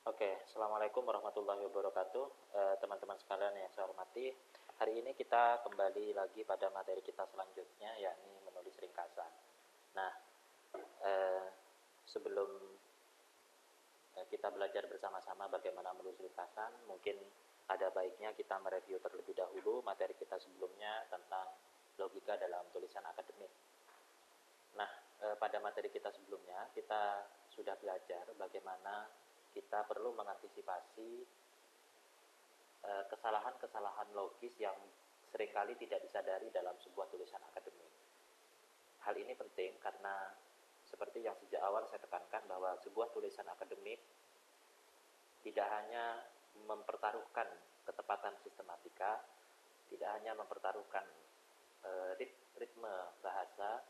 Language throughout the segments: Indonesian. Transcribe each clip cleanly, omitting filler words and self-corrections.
Oke, Assalamualaikum warahmatullahi wabarakatuh. Teman-teman sekalian yang saya hormati, hari ini kita kembali lagi pada materi kita selanjutnya, yakni menulis ringkasan. Nah, eh, sebelum kita belajar bersama-sama bagaimana menulis ringkasan, mungkin ada baiknya kita mereview terlebih dahulu materi kita sebelumnya tentang logika dalam tulisan akademik. Nah, pada materi kita sebelumnya, kita sudah belajar bagaimana kita perlu mengantisipasi kesalahan-kesalahan logis yang seringkali tidak disadari dalam sebuah tulisan akademik. Hal ini penting karena seperti yang sejak awal saya tekankan bahwa sebuah tulisan akademik tidak hanya mempertaruhkan ketepatan sistematika, tidak hanya mempertaruhkan ritme bahasa,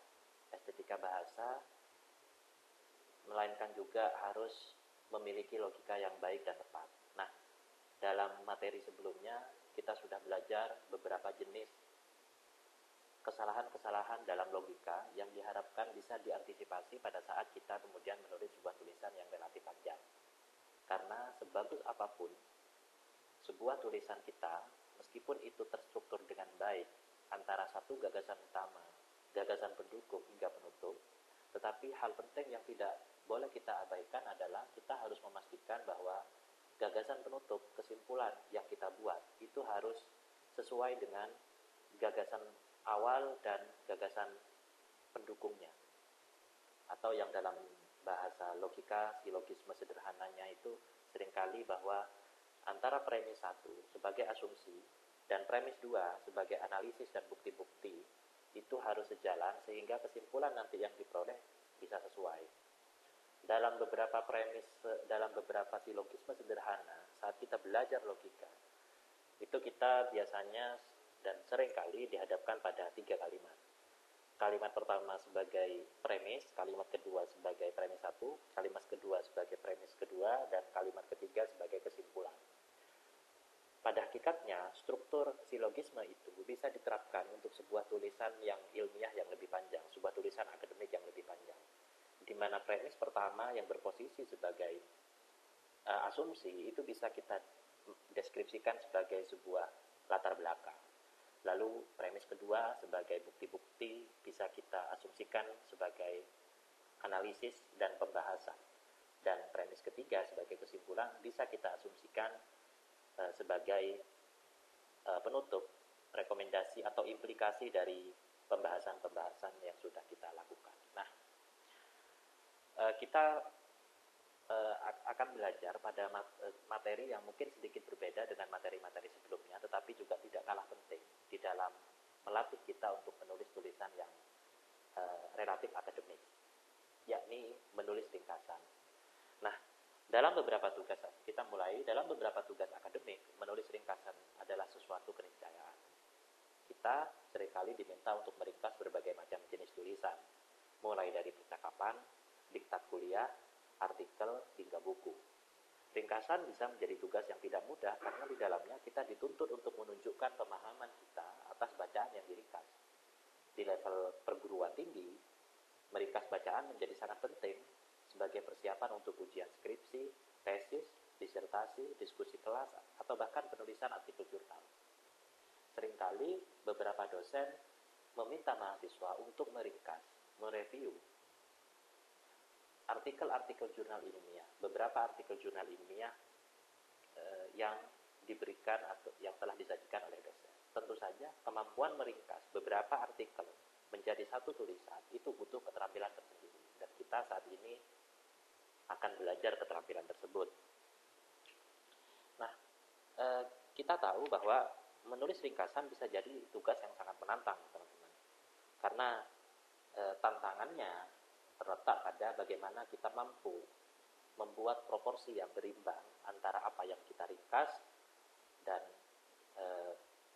estetika bahasa, melainkan juga harus memiliki logika yang baik dan tepat. Nah, dalam materi sebelumnya kita sudah belajar beberapa jenis kesalahan-kesalahan dalam logika yang diharapkan bisa diantisipasi pada saat kita kemudian menulis sebuah tulisan yang relatif panjang. Karena sebagus apapun sebuah tulisan kita, meskipun itu terstruktur dengan baik antara satu gagasan utama, gagasan pendukung hingga penutup, tetapi hal penting yang tidak boleh kita abaikan adalah kita harus memastikan bahwa gagasan penutup, kesimpulan yang kita buat itu harus sesuai dengan gagasan awal dan gagasan pendukungnya, atau yang dalam bahasa logika, silogisme sederhananya itu seringkali bahwa antara premis 1 sebagai asumsi dan premis 2 sebagai analisis dan bukti-bukti itu harus sejalan sehingga kesimpulan nanti yang diperoleh bisa sesuai. Dalam beberapa premis, dalam beberapa silogisme sederhana, saat kita belajar logika, itu kita biasanya dan seringkali dihadapkan pada 3 kalimat. Kalimat pertama sebagai premis, kalimat kedua sebagai premis 1, kalimat kedua sebagai premis kedua, dan kalimat ketiga sebagai kesimpulan. Pada hakikatnya, struktur silogisme itu bisa diterapkan untuk sebuah tulisan yang ilmiah yang lebih panjang, sebuah tulisan akademik yang lebih panjang, di mana premis pertama yang berposisi sebagai asumsi itu bisa kita deskripsikan sebagai sebuah latar belakang. Lalu premis kedua sebagai bukti-bukti bisa kita asumsikan sebagai analisis dan pembahasan. Dan premis ketiga sebagai kesimpulan bisa kita asumsikan sebagai penutup, rekomendasi atau implikasi dari pembahasan-pembahasan yang sudah kita lakukan. Nah, kita akan belajar pada materi yang mungkin sedikit berbeda dengan materi-materi sebelumnya, tetapi juga tidak kalah penting di dalam melatih kita untuk menulis tulisan yang relatif akademik, yakni menulis ringkasan. Nah, dalam beberapa tugas, kita mulai dalam beberapa tugas akademik, menulis ringkasan adalah sesuatu keniscayaan. Kita seringkali diminta untuk meringkas berbagai macam jenis tulisan, mulai dari percakapan, diktat kuliah, artikel, hingga buku. Ringkasan bisa menjadi tugas yang tidak mudah karena di dalamnya kita dituntut untuk menunjukkan pemahaman kita atas bacaan yang diringkas. Di level perguruan tinggi, meringkas bacaan menjadi sangat penting sebagai persiapan untuk ujian skripsi, tesis, disertasi, diskusi kelas, atau bahkan penulisan artikel jurnal. Seringkali beberapa dosen meminta mahasiswa untuk meringkas, mereview artikel-artikel jurnal ilmiah, beberapa artikel jurnal ilmiah yang diberikan atau yang telah disajikan oleh dosen. Tentu saja kemampuan meringkas beberapa artikel menjadi satu tulisan itu butuh keterampilan tersendiri, dan kita saat ini akan belajar keterampilan tersebut. Nah, kita tahu bahwa menulis ringkasan bisa jadi tugas yang sangat menantang, teman-teman, karena tantangannya terletak pada bagaimana kita mampu membuat proporsi yang berimbang antara apa yang kita ringkas dan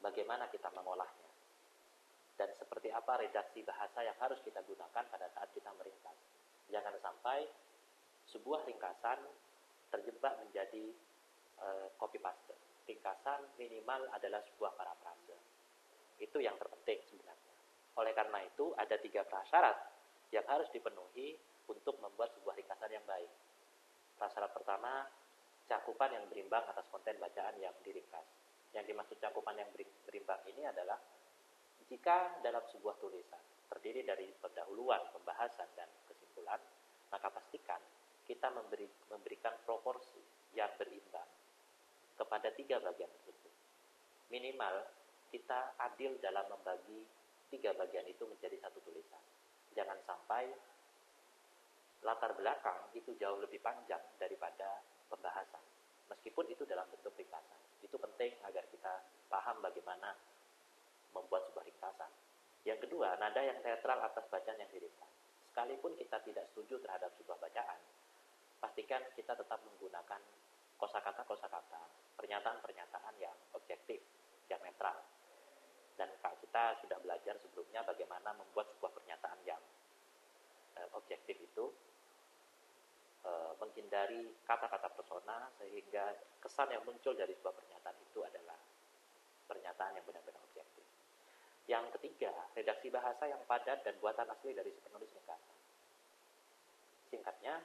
bagaimana kita mengolahnya, dan seperti apa redaksi bahasa yang harus kita gunakan pada saat kita meringkas. Jangan sampai sebuah ringkasan terjebak menjadi copy paste. Ringkasan minimal adalah sebuah parafrase. Itu yang terpenting sebenarnya. Oleh karena itu ada 3 prasyarat yang harus dipenuhi untuk membuat sebuah ringkasan yang baik. Prasyarat pertama, cakupan yang berimbang atas konten bacaan yang diringkas. Yang dimaksud cakupan yang berimbang ini adalah jika dalam sebuah tulisan terdiri dari pendahuluan, pembahasan, dan kesimpulan, maka pastikan kita memberikan proporsi yang berimbang kepada 3 bagian tersebut. Minimal kita adil dalam membagi 3 bagian itu menjadi satu tulisan. Jangan sampai latar belakang itu jauh lebih panjang daripada pembahasan, meskipun itu dalam bentuk ringkasan. Itu penting agar kita paham bagaimana membuat sebuah ringkasan. Yang kedua, nada yang netral atas bacaan yang diringkas. Sekalipun kita tidak setuju terhadap sebuah bacaan, pastikan kita tetap menggunakan kosakata-kosakata, pernyataan-pernyataan yang objektif, yang netral. Dan kita sudah belajar sebelumnya bagaimana membuat sebuah pernyataan yang objektif itu, menghindari kata-kata persona, sehingga kesan yang muncul dari sebuah pernyataan itu adalah pernyataan yang benar-benar objektif. Yang ketiga, redaksi bahasa yang padat dan buatan asli dari si penulis ringkasan. Singkatnya,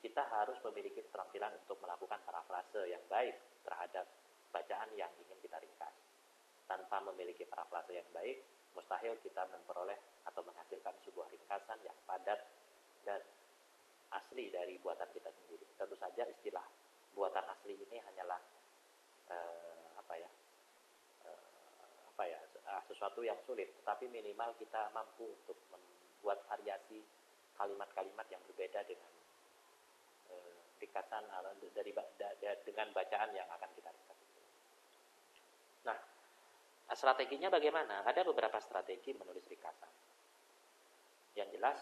kita harus memiliki keterampilan untuk melakukan parafrase yang baik terhadap bacaan yang ingin kita ringkas. Tanpa memiliki parafrase yang baik, mustahil kita memperoleh atau menghasilkan sebuah ringkasan yang padat dan asli dari buatan kita sendiri. Tentu saja istilah buatan asli ini hanyalah sesuatu yang sulit, tetapi minimal kita mampu untuk membuat variasi kalimat-kalimat yang berbeda dengan ringkasan dengan bacaan yang akan kita ringkas. Nah, strateginya bagaimana? Ada beberapa strategi menulis ringkasan. Yang jelas,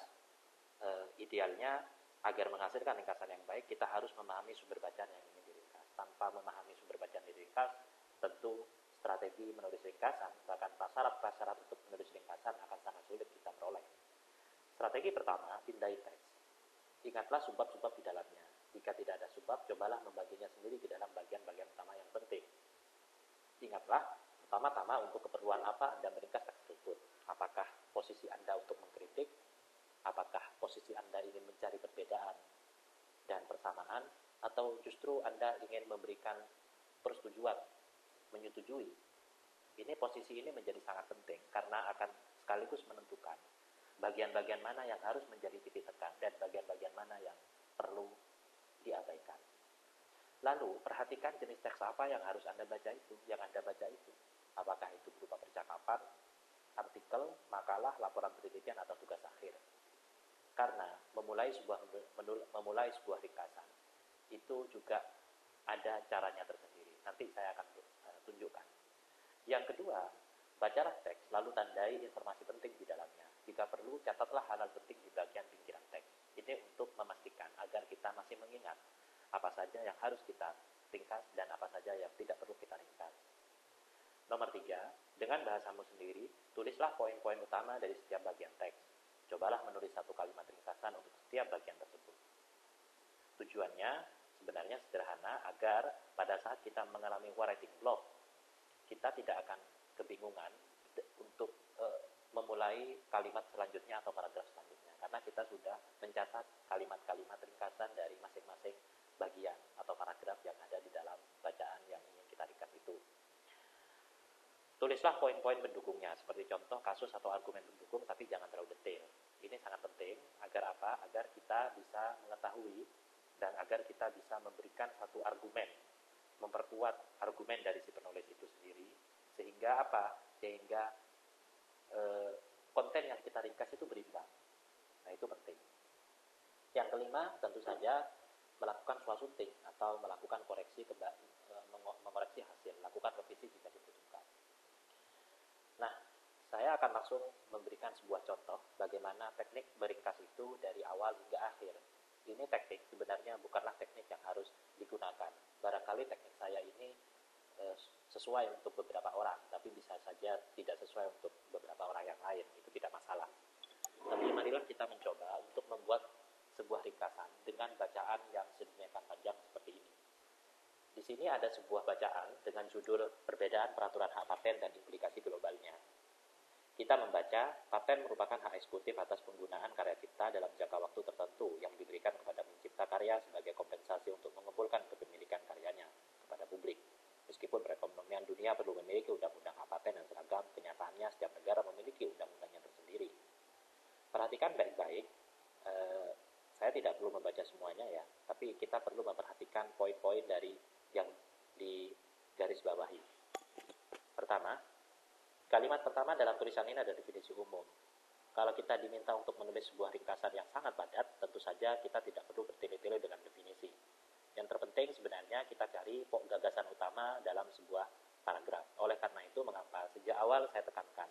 idealnya agar menghasilkan ringkasan yang baik, kita harus memahami sumber bacaan yang ingin diringkas. Tanpa memahami sumber bacaan yang diringkas, tentu strategi menulis ringkasan, bahkan prasyarat-prasyarat untuk menulis ringkasan akan sangat sulit kita peroleh. Strategi pertama, pindai teks. Ingatlah subbab-subbab di dalamnya. Jika tidak ada subbab, cobalah membaginya sendiri ke dalam bagian-bagian utama yang penting. Ingatlah, pertama-tama untuk keperluan apa Anda meringkas teks tersebut. Apakah posisi Anda untuk mengkritik? Apakah posisi Anda ingin mencari perbedaan dan persamaan? Atau justru Anda ingin memberikan persetujuan, menyetujui? Ini posisi ini menjadi sangat penting karena akan sekaligus menentukan bagian-bagian mana yang harus menjadi titik tekan dan bagian-bagian mana yang perlu diabaikan. Lalu perhatikan jenis teks apa yang harus Anda baca itu, apakah itu berupa percakapan, artikel, makalah, laporan penelitian, atau tugas akhir. Karena memulai sebuah ringkasan itu juga ada caranya tersendiri. Nanti saya akan tunjukkan. Yang kedua, bacalah teks lalu tandai informasi penting di dalamnya. Jika perlu, catatlah hal-hal penting di bagian pinggiran teks. Ini untuk memastikan agar kita masih mengingat apa saja yang harus kita ringkas dan apa saja yang tidak perlu kita ringkas. Nomor 3, dengan bahasamu sendiri, tulislah poin-poin utama dari setiap bagian teks. Cobalah menulis satu kalimat ringkasan untuk setiap bagian tersebut. Tujuannya sebenarnya sederhana agar pada saat kita mengalami writing block, kita tidak akan kebingungan untuk memulai kalimat selanjutnya atau paragraf selanjutnya, karena kita sudah mencatat kalimat-kalimat ringkasan dari masing-masing bagian atau paragraf yang ada di dalam bacaan yang ingin kita ringkas itu. Tulislah poin-poin pendukungnya, seperti contoh kasus atau argumen pendukung, tapi jangan terlalu detail. Ini sangat penting agar apa? Agar kita bisa mengetahui dan agar kita bisa memberikan satu argumen, memperkuat argumen dari si penulis itu sendiri, sehingga apa? Sehingga konten yang kita ringkas itu berimbang. Nah, itu penting. Yang kelima, tentu saja melakukan swassunting atau melakukan koreksi mengoreksi hasil, lakukan revisi jika dibutuhkan. Nah, saya akan langsung memberikan sebuah contoh bagaimana teknik meringkas itu dari awal hingga akhir. Ini teknik sebenarnya bukanlah teknik yang harus digunakan. Barangkali teknik saya ini sesuai untuk beberapa orang, tapi bisa saja tidak sesuai untuk beberapa orang yang lain. Itu tidak masalah. Tapi marilah kita mencoba untuk membuat sebuah ringkasan dengan bacaan yang sedemikian panjang seperti ini. Di sini ada sebuah bacaan dengan judul Perbedaan Peraturan Hak Paten dan Implikasi Globalnya. Kita membaca, paten merupakan hak eksekutif atas penggunaan karya cipta dalam jangka waktu tertentu yang diberikan kepada pencipta karya sebagai kompensasi untuk mengumpulkan kepemilikan memiliki undang-undang paten yang seragam. Kenyataannya setiap negara memiliki undang-undangnya tersendiri. Perhatikan baik-baik, saya tidak perlu membaca semuanya ya, tapi kita perlu memperhatikan poin-poin dari yang di garis bawahi. Pertama, kalimat pertama dalam tulisan ini ada definisi umum. Kalau kita diminta untuk menulis sebuah ringkasan yang sangat padat, tentu saja kita tidak perlu bertele-tele dengan definisi. Yang terpenting sebenarnya kita cari gagasan utama dalam sebuah paragraf. Oleh karena itu, mengapa sejak awal saya tekankan,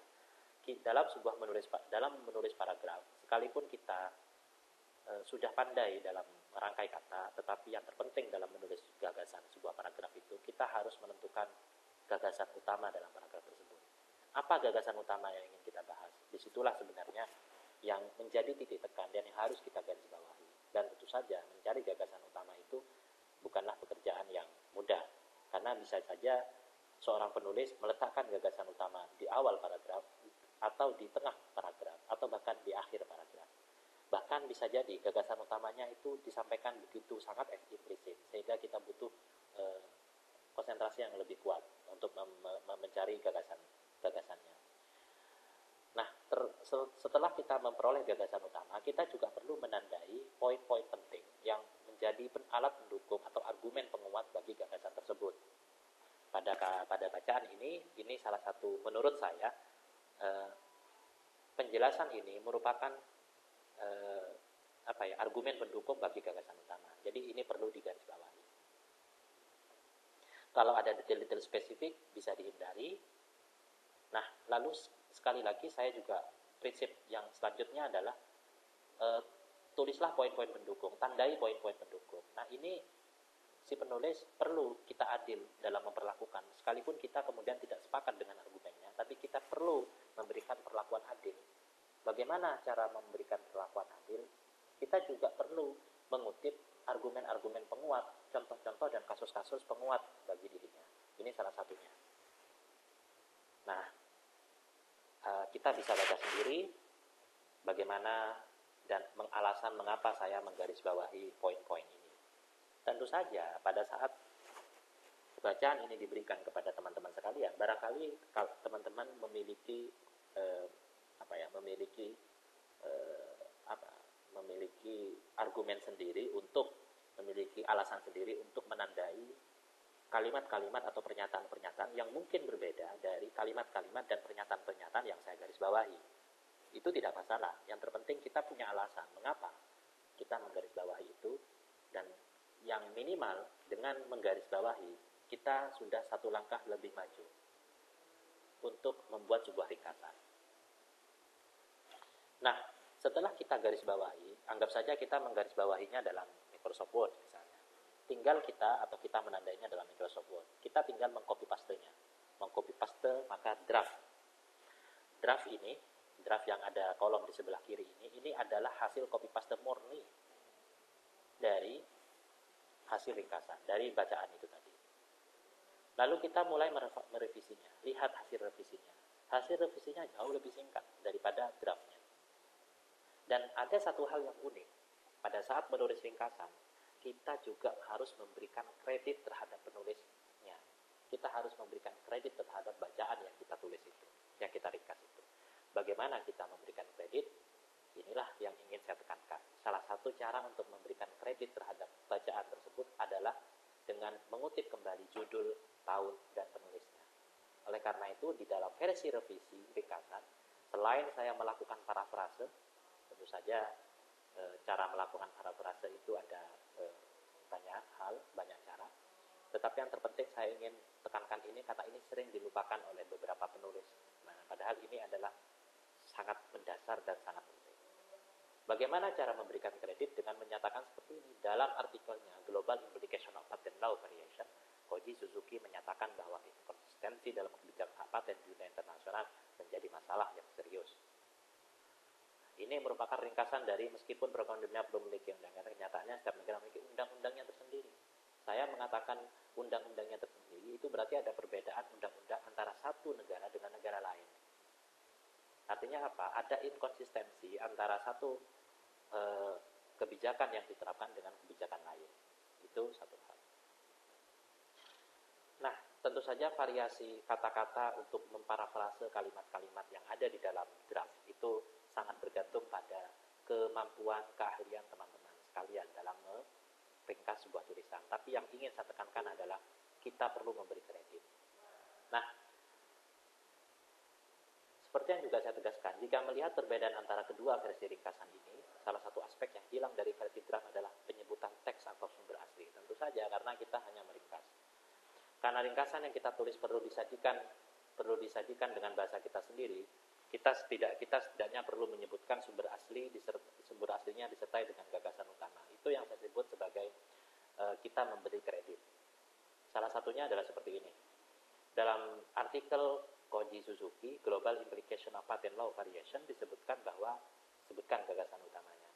dalam menulis paragraf, sekalipun kita sudah pandai dalam merangkai kata, tetapi yang terpenting dalam menulis gagasan sebuah paragraf itu, kita harus menentukan gagasan utama dalam paragraf tersebut. Apa gagasan utama yang ingin kita bahas? Disitulah sebenarnya yang menjadi titik tekan dan yang harus kita garis bawahi. Dan tentu saja mencari gagasan utama itu bukanlah pekerjaan yang mudah, karena bisa saja seorang penulis meletakkan gagasan utama di awal paragraf, atau di tengah paragraf, atau bahkan di akhir paragraf. Bahkan bisa jadi gagasan utamanya itu disampaikan begitu sangat implisit, sehingga kita butuh konsentrasi yang lebih kuat untuk mencari gagasannya. Nah, setelah kita memperoleh gagasan utama, kita juga perlu menandai poin-poin penting yang menjadi alat pendukung atau argumen penguat bagi gagasan tersebut. Pada bacaan ini salah satu, menurut saya, penjelasan ini merupakan argumen pendukung bagi gagasan utama. Jadi ini perlu digarisbawahi. Kalau ada detail-detail spesifik bisa dihindari. Nah, lalu sekali lagi saya juga prinsip yang selanjutnya adalah tulislah poin-poin pendukung, tandai poin-poin pendukung. Nah, ini si penulis perlu kita adil dalam memperlakukan, sekalipun kita kemudian tidak sepakat dengan argumennya, tapi kita perlu memberikan perlakuan adil. Bagaimana cara memberikan perlakuan adil? Kita juga perlu mengutip argumen-argumen penguat, contoh-contoh dan kasus-kasus penguat bagi dirinya. Ini salah satunya. Nah, kita bisa baca sendiri bagaimana dan alasan mengapa saya menggarisbawahi poin-poin ini. Tentu saja pada saat bacaan ini diberikan kepada teman-teman sekalian, barangkali kalau teman-teman memiliki memiliki argumen sendiri, memiliki alasan sendiri untuk menandai kalimat-kalimat atau pernyataan-pernyataan yang mungkin berbeda dari kalimat-kalimat dan pernyataan-pernyataan yang saya garis bawahi. Itu tidak masalah. Yang terpenting kita punya alasan mengapa kita menggarisbawahi itu, dan yang minimal dengan menggarisbawahi kita sudah satu langkah lebih maju untuk membuat sebuah ringkasan. Nah, setelah kita garis bawahi, anggap saja kita menggarisbawahinya dalam Microsoft Word misalnya. Tinggal kita menandainya dalam Microsoft Word. Kita tinggal mengcopy pastenya. Mengcopy paste maka draft. Draft yang ada kolom di sebelah kiri ini adalah hasil copy paste murni dari hasil ringkasan, dari bacaan itu tadi. Lalu kita mulai merevisinya. Lihat hasil revisinya. Hasil revisinya jauh lebih singkat daripada draftnya. Dan ada satu hal yang unik. Pada saat menulis ringkasan, kita juga harus memberikan kredit terhadap penulisnya. Kita harus memberikan kredit terhadap bacaan yang kita tulis itu, yang kita ringkas itu. Bagaimana kita memberikan kredit? Inilah yang ingin saya tekankan. Salah satu cara untuk memberikan kredit terhadap bacaan tersebut adalah dengan mengutip kembali judul, tahun, dan penulisnya. Oleh karena itu, di dalam versi revisi ringkasan, selain saya melakukan parafrase, tentu saja cara melakukan parafrase itu ada banyak hal, banyak cara. Tetapi yang terpenting saya ingin tekankan ini, kata ini sering dilupakan oleh beberapa penulis. Nah, padahal ini adalah sangat mendasar dan sangat penting. Bagaimana cara memberikan kredit? Dengan menyatakan seperti ini. Dalam artikelnya Global Implication of Patent Law Variation, Koji Suzuki menyatakan bahwa inkonsistensi dalam kebijakan hak paten di dunia internasional menjadi masalah yang serius. Ini merupakan ringkasan dari meskipun program dunia belum memiliki undang-undang, kenyataannya setiap negara memiliki undang-undangnya tersendiri. Saya mengatakan undang-undangnya tersendiri, itu berarti ada perbedaan undang-undang antara satu negara dengan negara lain. Artinya apa? Ada inkonsistensi antara satu kebijakan yang diterapkan dengan kebijakan lain. Itu satu hal. Nah, tentu tentu saja variasi kata-kata untuk memparafrase kalimat-kalimat yang ada di dalam draft itu sangat bergantung pada kemampuan, keahlian teman-teman sekalian dalam meringkas sebuah tulisan. Tapi yang ingin saya tekankan adalah kita perlu memberi kredit. Nah, seperti yang juga saya tegaskan, jika melihat perbedaan antara kedua versi ringkasan ini, salah satu aspek yang hilang dari versi draft adalah penyebutan teks atau sumber asli. Tentu saja karena kita hanya meringkas. Karena ringkasan yang kita tulis perlu disajikan dengan bahasa kita sendiri, kita setidaknya perlu menyebutkan sumber aslinya disertai dengan gagasan utama. Itu yang saya sebut sebagai kita memberi kredit. Salah satunya adalah seperti ini. Dalam artikel Koji Suzuki, Global Implication of Patent Law Variation, disebutkan gagasan utamanya.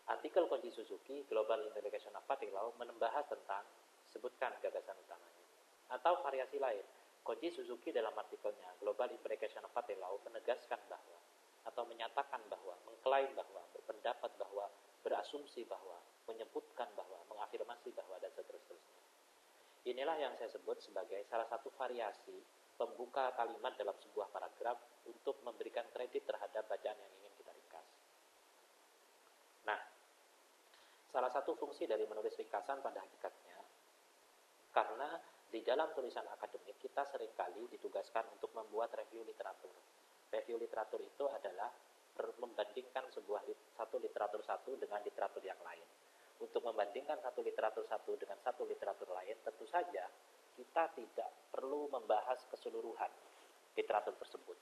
Artikel Koji Suzuki, Global Implication of Patent Law, membahas tentang sebutkan gagasan utamanya. Atau variasi lain, Koji Suzuki dalam artikelnya Global Implication of Patent Law menegaskan bahwa, atau menyatakan bahwa, mengklaim bahwa, berpendapat bahwa, berasumsi bahwa, menyebutkan bahwa, mengafirmasi bahwa, dan seterusnya. Inilah yang saya sebut sebagai salah satu variasi pembuka kalimat dalam sebuah paragraf untuk memberikan kredit terhadap bacaan yang ingin kita ringkas. Nah, salah satu fungsi dari menulis ringkasan pada hakikatnya, karena di dalam tulisan akademik kita seringkali ditugaskan untuk membuat review literatur. Review literatur itu adalah membandingkan satu literatur satu dengan literatur yang lain. Untuk membandingkan satu literatur satu dengan satu literatur lain, tentu saja kita tidak perlu membahas keseluruhan literatur tersebut.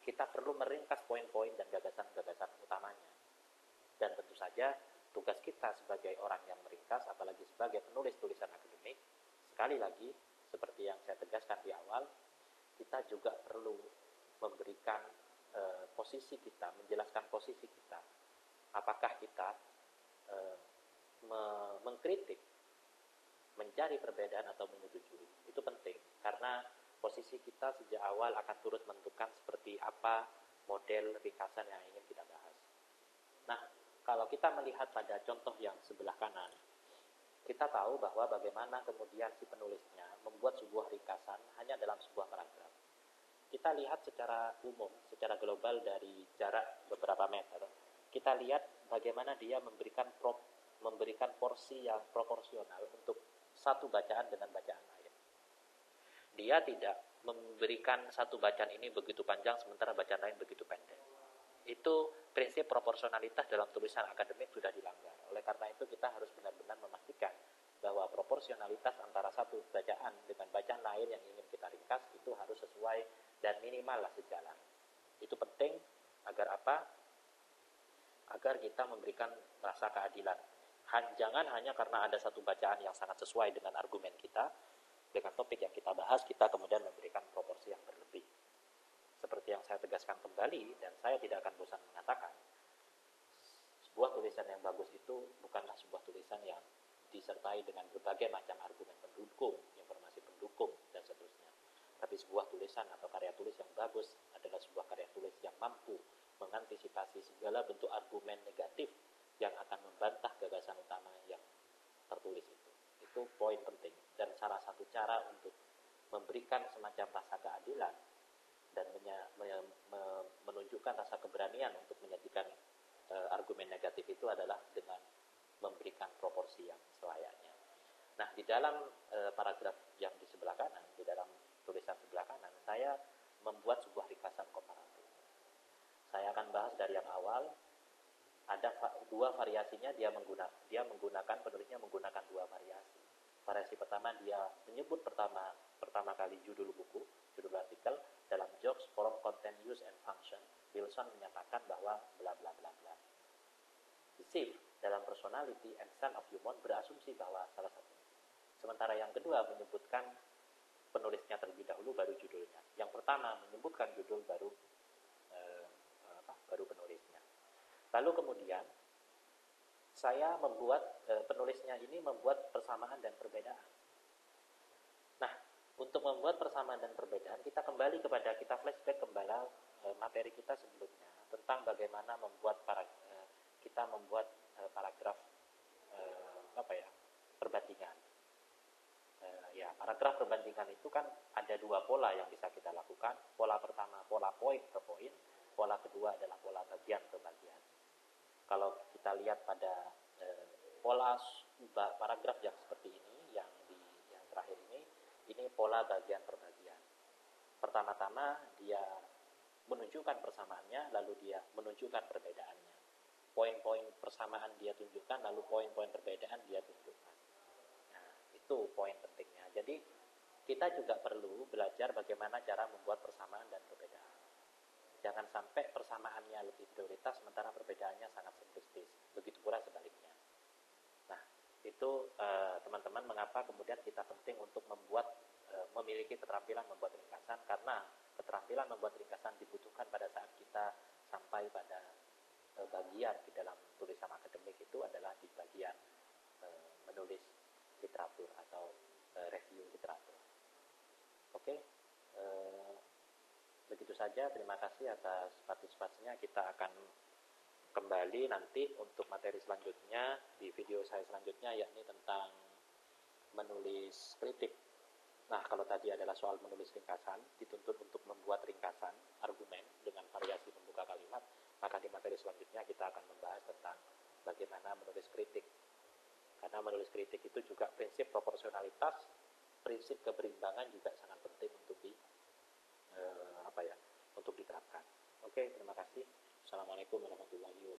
Kita perlu meringkas poin-poin dan gagasan-gagasan utamanya. Dan tentu saja tugas kita sebagai orang yang meringkas, apalagi sebagai penulis tulisan akademik, sekali lagi, seperti yang saya tegaskan di awal, kita juga perlu memberikan posisi kita, menjelaskan posisi kita. Apakah kita mengkritik, mencari perbedaan atau menyetujui. Itu penting, karena posisi kita sejak awal akan turut menentukan seperti apa model ringkasan yang ingin kita bahas. Nah, kalau kita melihat pada contoh yang sebelah kanan, kita tahu bahwa bagaimana kemudian si penulisnya membuat sebuah ringkasan hanya dalam sebuah paragraf. Kita lihat secara umum, secara global dari jarak beberapa meter, kita lihat bagaimana dia memberikan porsi yang proporsional untuk satu bacaan dengan bacaan lain. Dia tidak memberikan satu bacaan ini begitu panjang sementara bacaan lain begitu pendek. Itu prinsip proporsionalitas dalam tulisan akademik sudah dilanggar. Oleh karena itu kita harus benar-benar memastikan bahwa proporsionalitas antara satu bacaan dengan bacaan lain yang ingin kita ringkas itu harus sesuai dan minimal lah sejalan. Itu penting agar apa? Agar kita memberikan rasa keadilan. Jangan hanya karena ada satu bacaan yang sangat sesuai dengan argumen kita, dengan topik yang kita bahas, kita kemudian memberikan proporsi yang berlebih. Seperti yang saya tegaskan kembali, dan saya tidak akan bosan mengatakan, sebuah tulisan yang bagus itu bukanlah sebuah tulisan yang disertai dengan berbagai macam argumen pendukung, informasi pendukung, dan seterusnya. Tapi sebuah tulisan atau karya tulis yang bagus adalah sebuah karya tulis yang mampu mengantisipasi segala bentuk argumen negatif yang akan membantah gagasan utama yang tertulis itu. Itu poin penting. Dan salah satu cara untuk memberikan semacam rasa keadilan dan menunjukkan rasa keberanian untuk menyajikan argumen negatif itu adalah dengan memberikan proporsi yang selayaknya. Nah, di dalam paragraf yang di sebelah kanan, di dalam tulisan sebelah kanan, saya membuat sebuah ringkasan komparatif. Saya akan bahas dari yang awal. Ada dua variasinya, penulisnya menggunakan dua variasi. Variasi pertama, dia menyebut pertama kali judul buku, judul artikel dalam Jokes, Form, Content, Use, and Function. Wilson menyatakan bahwa bla bla bla bla. Sif dalam Personality and Sense of Humor berasumsi bahwa salah satu. Sementara yang kedua menyebutkan penulisnya terlebih dahulu, baru judulnya. Yang pertama menyebutkan judul, baru penulisnya. Lalu kemudian saya membuat penulisnya ini membuat persamaan dan perbedaan. Nah, untuk membuat persamaan dan perbedaan, kita flashback kembali materi kita sebelumnya tentang bagaimana kita membuat paragraf perbandingan. paragraf perbandingan itu kan ada dua pola yang bisa kita lakukan. Pola pertama, pola poin per poin. Pola kedua adalah pola bagian per bagian. Kalau kita lihat pada pola paragraf yang seperti ini, yang terakhir ini pola bagian per bagian. Pertama-tama dia menunjukkan persamaannya, lalu dia menunjukkan perbedaannya. Poin-poin persamaan dia tunjukkan, lalu poin-poin perbedaan dia tunjukkan. Nah, itu poin pentingnya. Jadi, kita juga perlu belajar bagaimana cara membuat persamaan dan perbedaan. Jangan sampai persamaannya lebih prioritas, sementara perbedaannya sangat simplistis. Begitu pula sebaliknya. Nah, itu teman-teman mengapa kemudian kita penting untuk memiliki keterampilan membuat ringkasan, karena keterampilan membuat ringkasan dibutuhkan pada saat kita sampai pada bagian di dalam tulisan akademik itu adalah di bagian menulis literatur atau review literatur. Oke, begitu saja. Terima kasih atas partisipasinya. Kita akan kembali nanti untuk materi selanjutnya di video saya selanjutnya, yakni tentang menulis kritik. Nah, kalau tadi adalah soal menulis ringkasan, dituntut untuk membuat ringkasan argumen dengan variasi pembuka kalimat, maka di materi selanjutnya kita akan membahas tentang bagaimana menulis kritik. Karena menulis kritik itu juga prinsip proporsionalitas, prinsip keberimbangan juga sangat penting untuk untuk diterapkan. Oke, terima kasih. Assalamualaikum warahmatullahi wabarakatuh.